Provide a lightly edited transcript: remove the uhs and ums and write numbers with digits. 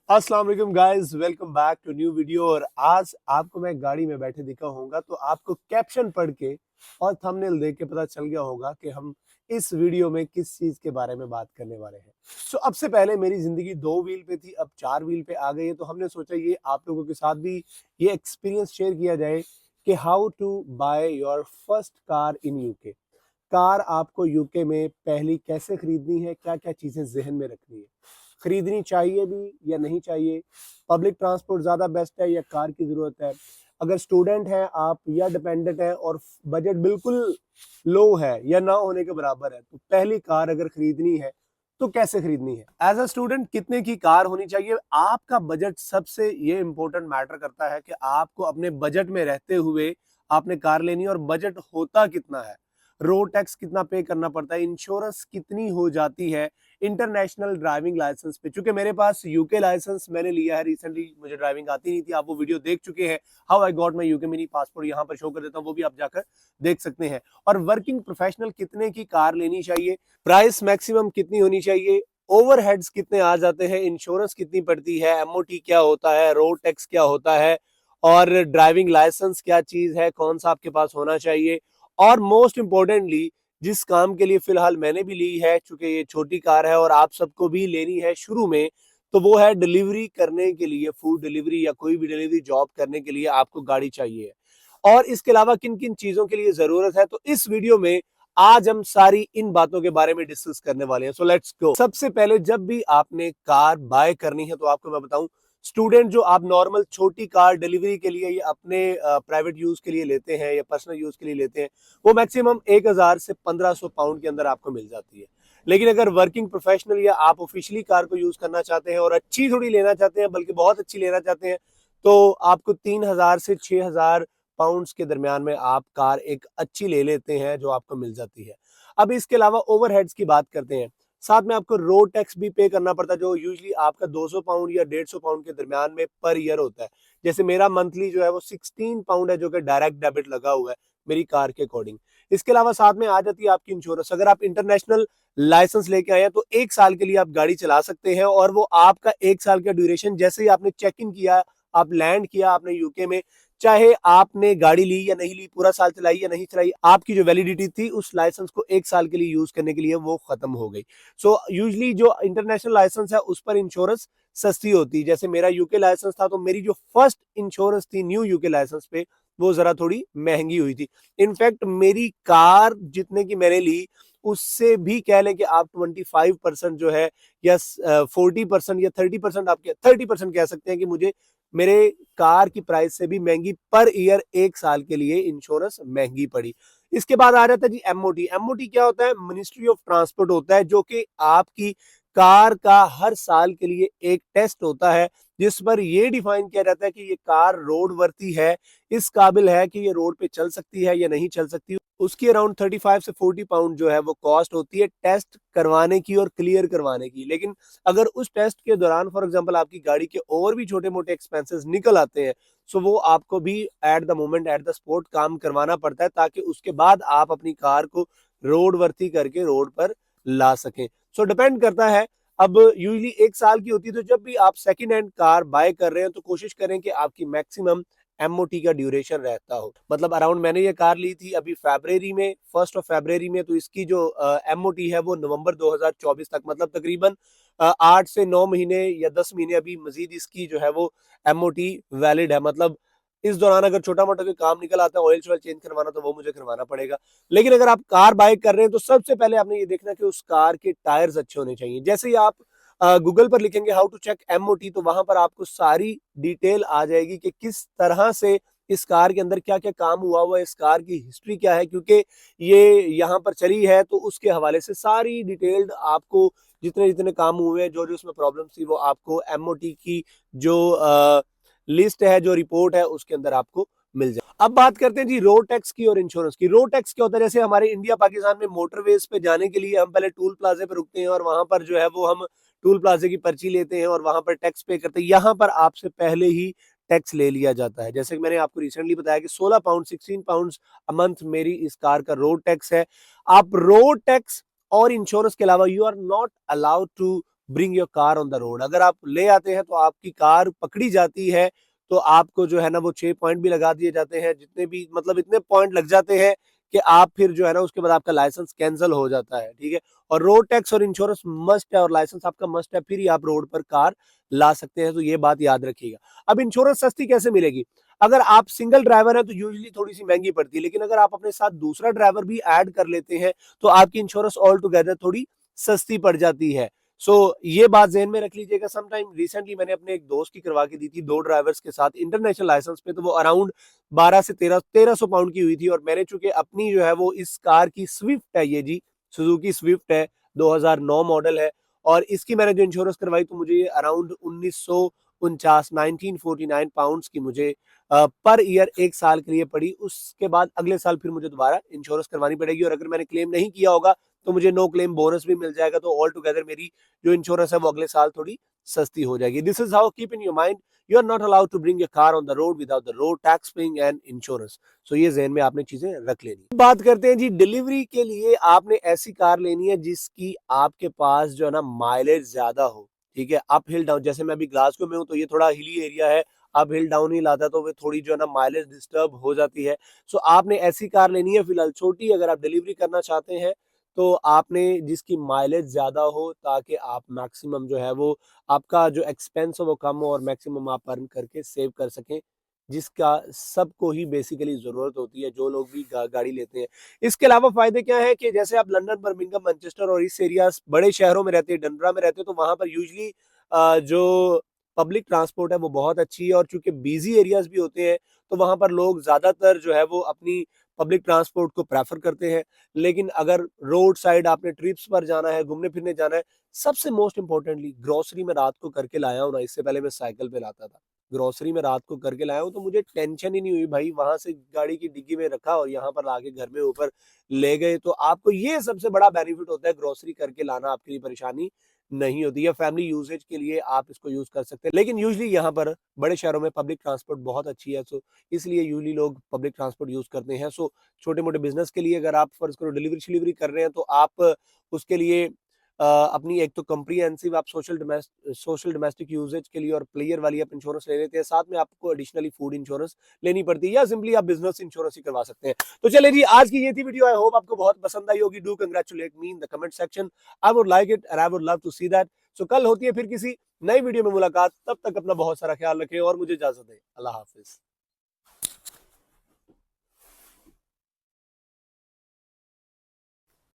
अस्सलाम वालेकुम guys, welcome back to new video. और आज आपको मैं गाड़ी में बैठे दिखा होगा तो आपको कैप्शन पढ़ के और थंबनेल देख के पता चल गया होगा कि हम इस वीडियो में किस चीज के बारे में बात करने वाले हैं। सो अब से पहले मेरी जिंदगी 2 व्हील पे थी, अब 4 व्हील पे आ गई है, तो हमने सोचा ये आप लोगों के साथ भी ये एक्सपीरियंस शेयर किया जाए कि how to buy your first car in UK. Car आपको यूके में पहली कैसे खरीदनी है, क्या क्या चीजें जहन में रखनी है, खरीदनी चाहिए भी या नहीं चाहिए, पब्लिक ट्रांसपोर्ट ज़्यादा बेस्ट है या कार की ज़रूरत है, अगर स्टूडेंट हैं आप या डिपेंडेंट हैं और बजट बिल्कुल लो है या ना होने के बराबर है, तो पहली कार अगर खरीदनी है तो कैसे खरीदनी है। एज अ स्टूडेंट कितने की कार होनी चाहिए, आपका बजट सबसे ये इंपॉर्टेंट मैटर करता है कि आपको अपने बजट में रहते हुए आपने कार लेनी है और बजट होता कितना है, रोड टैक्स कितना पे करना पड़ता है, इंश्योरेंस कितनी हो जाती है, इंटरनेशनल ड्राइविंग लाइसेंस पे। चूंकि मेरे पास यूके लाइसेंस मैंने लिया है रिसेंटली, मुझे ड्राइविंग आती नहीं थी, आप वो वीडियो देख चुके हैं, how I got my UK mini passport, यहाँ पर शो कर देता हूँ, वो भी आप जाकर देख सकते हैं। और वर्किंग प्रोफेशनल कितने की कार लेनी चाहिए, प्राइस मैक्सिमम कितनी होनी चाहिए, ओवरहेड्स कितने आ जाते हैं, इंश्योरेंस कितनी पड़ती है, एमओटी क्या होता है, रोड टैक्स क्या होता है, और ड्राइविंग लाइसेंस क्या चीज है, कौन सा आपके पास होना चाहिए। और मोस्ट इंपॉर्टेंटली जिस काम के लिए फिलहाल मैंने भी ली है, चूंकि ये छोटी कार है और आप सबको भी लेनी है शुरू में, तो वो है डिलीवरी करने के लिए, फूड डिलीवरी या कोई भी डिलीवरी जॉब करने के लिए आपको गाड़ी चाहिए। और इसके अलावा किन किन चीजों के लिए जरूरत है, तो इस वीडियो में आज हम सारी इन बातों के बारे में डिस्कस करने वाले हैं। So let's go. सबसे पहले जब भी आपने कार बाय करनी है तो आपको मैं बताऊं, स्टूडेंट जो आप नॉर्मल छोटी कार डिलीवरी के लिए या अपने प्राइवेट यूज के लिए लेते हैं या पर्सनल यूज के लिए लेते हैं, वो मैक्सिमम 1000 से 1500 पाउंड के अंदर आपको मिल जाती है। लेकिन अगर वर्किंग प्रोफेशनल या आप ऑफिशियली कार को यूज करना चाहते हैं और अच्छी थोड़ी लेना चाहते हैं, बल्कि बहुत अच्छी लेना चाहते हैं, तो आपको 3000 से 6000 पाउंड्स के दरमियान में आप कार एक अच्छी ले लेते हैं जो आपको मिल जाती है। अब इसके अलावा ओवरहेड्स की बात करते हैं, साथ में आपको रोड टैक्स भी पे करना पड़ता है, जो यूजुअली आपका 200 पाउंड या 150 पाउंड के दरमियान में पर ईयर होता है। जैसे मेरा मंथली जो है वो 16 पाउंड है, जो कि डायरेक्ट डेबिट लगा हुआ है मेरी कार के अकॉर्डिंग। इसके अलावा साथ में आ जाती है आपकी इंश्योरेंस। अगर आप इंटरनेशनल लाइसेंस लेके आए हैं तो 1 साल के लिए आप गाड़ी चला सकते हैं, और वो आपका 1 साल का ड्यूरेशन, जैसे ही आपने चेक इन किया, आप लैंड किया आपने यूके में, चाहे आपने गाड़ी ली या नहीं ली, पूरा साल चलाई या नहीं चलाई, आपकी जो वैलिडिटी थी उस लाइसेंस को 1 साल के लिए यूज करने के लिए वो खत्म हो गई। सो यूजली जो इंटरनेशनल लाइसेंस है उस पर इंश्योरेंस सस्ती होती है। जैसे मेरा यूके लाइसेंस था तो मेरी जो फर्स्ट इंश्योरेंस थी न्यू यूके लाइसेंस पे, वो जरा थोड़ी महंगी हुई थी। इनफैक्ट मेरी कार जितने की मैंने ली, उससे भी कह लें कि आप 25% जो है, या 40% या 30%, आप 30% कह सकते हैं कि मुझे मेरे कार की प्राइस से भी महंगी पर ईयर 1 साल के लिए इंश्योरेंस महंगी पड़ी। इसके बाद आ जाता है जी एमओटी। एमओटी क्या होता है? मिनिस्ट्री ऑफ ट्रांसपोर्ट होता है, जो कि आपकी कार का हर साल के लिए एक टेस्ट होता है, जिस पर यह डिफाइन किया जाता है कि ये कार रोड वर्ती है, इस काबिल है कि ये रोड पे चल सकती है या नहीं चल सकती। उसकी अराउंड 35 से 40 पाउंड जो है वो कॉस्ट होती है टेस्ट करवाने की और क्लियर करवाने की। लेकिन अगर उस टेस्ट के दौरान फॉर एग्जांपल आपकी गाड़ी के और भी छोटे मोटे एक्सपेंसेस निकल आते हैं, सो वो आपको भी at the moment, at the spot काम करवाना पड़ता है, ताकि उसके बाद आप अपनी कार को रोड वर्ती करके रोड पर ला सकें। सो डिपेंड करता है। अब यूजली 1 साल की होती है, तो जब भी आप सेकेंड हैंड कार बाय कर रहे हैं तो कोशिश करें कि आपकी मैक्सिमम एमओटी का ड्यूरेशन रहता हो। मतलब अराउंड मैंने ये कार ली थी अभी फरवरी में, 1 फरवरी में, तो इसकी जो एमओटी है वो नवंबर 2024 तक, मतलब तकरीबन 8 से 9 महीने या 10 महीने अभी मजीद इसकी जो है वो एमओटी वैलिड है। मतलब इस दौरान अगर छोटा मोटा कोई काम निकल आता है, ऑयल शॉयल चेंज करवाना, तो वो मुझे करवाना पड़ेगा। लेकिन अगर आप कार बाय कर रहे हैं तो सबसे पहले आपने ये देखना कि उस कार के टायर्स अच्छे होने चाहिए। जैसे ही आप गूगल पर लिखेंगे हाउ टू चेक एमओटी, तो वहां पर आपको सारी डिटेल आ जाएगी कि किस तरह से इस कार के अंदर क्या क्या काम हुआ हुआ है, इस कार की हिस्ट्री क्या है, क्योंकि ये यहाँ पर चली है, तो उसके हवाले से सारी डिटेल्ड आपको जितने जितने काम हुए हैं, जो जो उसमें प्रॉब्लम थी, वो आपको एमओटी की जो लिस्ट है, जो रिपोर्ट है, उसके अंदर आपको मिल जाए। अब बात करते हैं जी रोड टैक्स की और इंश्योरेंस की। रोड टैक्स क्या होता है? जैसे हमारे इंडिया पाकिस्तान में मोटरवेज पे जाने के लिए हम पहले टूल प्लाजे पे रुकते हैं और वहां पर जो है वो हम टूल प्लाजे की पर्ची लेते हैं और वहां पर टैक्स पे करते हैं। यहाँ पर आपसे पहले ही टैक्स ले लिया जाता है। जैसे कि मैंने आपको रिसेंटली बताया कि 16 पाउंड 16 पाउंड अ मंथ मेरी इस कार का रोड टैक्स है। आप रोड टैक्स और इंश्योरेंस के अलावा you are not allowed to bring your car on the road. अगर आप ले आते हैं तो आपकी कार पकड़ी जाती है, तो आपको जो है ना वो 6 पॉइंट भी लगा दिए जाते हैं, जितने भी मतलब इतने पॉइंट लग जाते हैं कि आप फिर जो है ना उसके बाद आपका लाइसेंस कैंसिल हो जाता है, ठीक है। और रोड टैक्स और इंश्योरेंस मस्ट है, और लाइसेंस आपका मस्ट है, फिर ही आप रोड पर कार ला सकते हैं, तो ये बात याद रखिएगा। अब इंश्योरेंस सस्ती कैसे मिलेगी? अगर आप सिंगल ड्राइवर है तो यूजुअली थोड़ी सी महंगी पड़ती है, लेकिन अगर आप अपने साथ दूसरा ड्राइवर भी ऐड कर लेते हैं तो आपकी इंश्योरेंस ऑल टुगेदर थोड़ी सस्ती पड़ जाती है। ये बात ज़हन में रख लीजिएगा। सम टाइम रिसेंटली मैंने अपने एक दोस्त की करवा के दी थी 2 ड्राइवर्स के साथ इंटरनेशनल लाइसेंस पे, तो वो अराउंड 12 से 1300 पाउंड की हुई थी। और मैंने चूंकि अपनी जो है वो इस कार की स्विफ्ट है, ये जी सुजुकी स्विफ्ट है, 2009 मॉडल है, और इसकी मैंने जो इंश्योरेंस करवाई तो मुझे ये अराउंड 1949 पाउंड्स की मुझे पर ईयर 1 साल के लिए पड़ी। उसके बाद अगले साल फिर मुझे दोबारा इंश्योरेंस करवानी पड़ेगी, और अगर मैंने क्लेम नहीं किया होगा तो मुझे नो क्लेम बोनस भी मिल जाएगा। तो ऑल टुगेदर मेरी जो इंश्योरेंस है वो अगले साल थोड़ी सस्ती हो जाएगी। This is how, keep in your mind, you are not allowed to bring your car on the road without the road tax paying and insurance. So ये जहन में आपने चीजें रख लेनी। बात करते हैं जी डिलीवरी के लिए, आपने ऐसी कार लेनी है जिसकी आपके पास जो है ना माइलेज ज्यादा हो, ठीक है। अप हिल डाउन, जैसे मैं अभी ग्लासगो में हूँ तो ये थोड़ा हिली एरिया है, अप हिल डाउन ही लाता है, तो वो थोड़ी जो है ना माइलेज डिस्टर्ब हो जाती है। सो आपने ऐसी कार लेनी है फिलहाल छोटी, अगर आप डिलीवरी करना चाहते हैं तो आपने जिसकी माइलेज ज्यादा हो, ताकि आप मैक्सिमम जो है वो आपका जो एक्सपेंस हो वो कम हो और मैक्सिमम आप अर्न करके सेव कर सकें, जिसका सबको ही बेसिकली जरूरत होती है, जो लोग भी गाड़ी लेते हैं। इसके अलावा फायदे क्या है कि जैसे आप लंदन, बर्मिंघम, मैनचेस्टर और इस एरिया बड़े शहरों में रहते हैं, डंडरा में रहते हैं, तो वहां पर यूजली जो पब्लिक ट्रांसपोर्ट है वो बहुत अच्छी है। और चूंकि बिजी एरियाज भी होते हैं तो वहां पर लोग ज्यादातर जो है वो अपनी पब्लिक ट्रांसपोर्ट को प्रेफर करते हैं। लेकिन अगर रोड साइड आपने ट्रिप्स पर जाना है, घूमने फिरने जाना है, सबसे मोस्ट इंपॉर्टेंटली ग्रोसरी में रात को करके लाया हूं ना, इससे पहले मैं साइकिल पे लाता था, ग्रोसरी में रात को करके लाया हूं तो मुझे टेंशन ही नहीं हुई भाई, वहां से गाड़ी की डिग्गी में रखा और यहाँ पर लाके घर में ऊपर ले गए। तो आपको ये सबसे बड़ा बेनिफिट होता है, ग्रोसरी करके लाना आपके लिए परेशानी नहीं होती है। फैमिली यूजेज के लिए आप इसको यूज कर सकते हैं, लेकिन यूजली यहाँ पर बड़े शहरों में पब्लिक ट्रांसपोर्ट बहुत अच्छी है, सो इसलिए यूजली लोग पब्लिक ट्रांसपोर्ट यूज करते हैं। सो छोटे मोटे बिजनेस के लिए अगर आप फर्ज करो डिलीवरी शिलीवरी कर रहे हैं तो आप उसके लिए अपनी एक तो कंप्रीहेंसिव आप सोशल डोमेस्टिक यूजेज के लिए और प्लेयर वाली आप इंश्योरेंस ले लेते हैं, साथ में आपको एडिशनली फूड इंश्योरेंस लेनी पड़ती है, या सिंपली आप बिजनेस इंश्योरेंस ही करवा सकते हैं। तो चलिए जी, आज की ये थी वीडियो, आई होप आपको बहुत पसंद आई होगी। Do congratulate me in the comment section, I would like it and I would love to see that. So कल होती है फिर किसी नई वीडियो में मुलाकात, तब तक अपना बहुत सारा ख्याल रखें और मुझे इजाजत दें। अल्लाह हाफिज।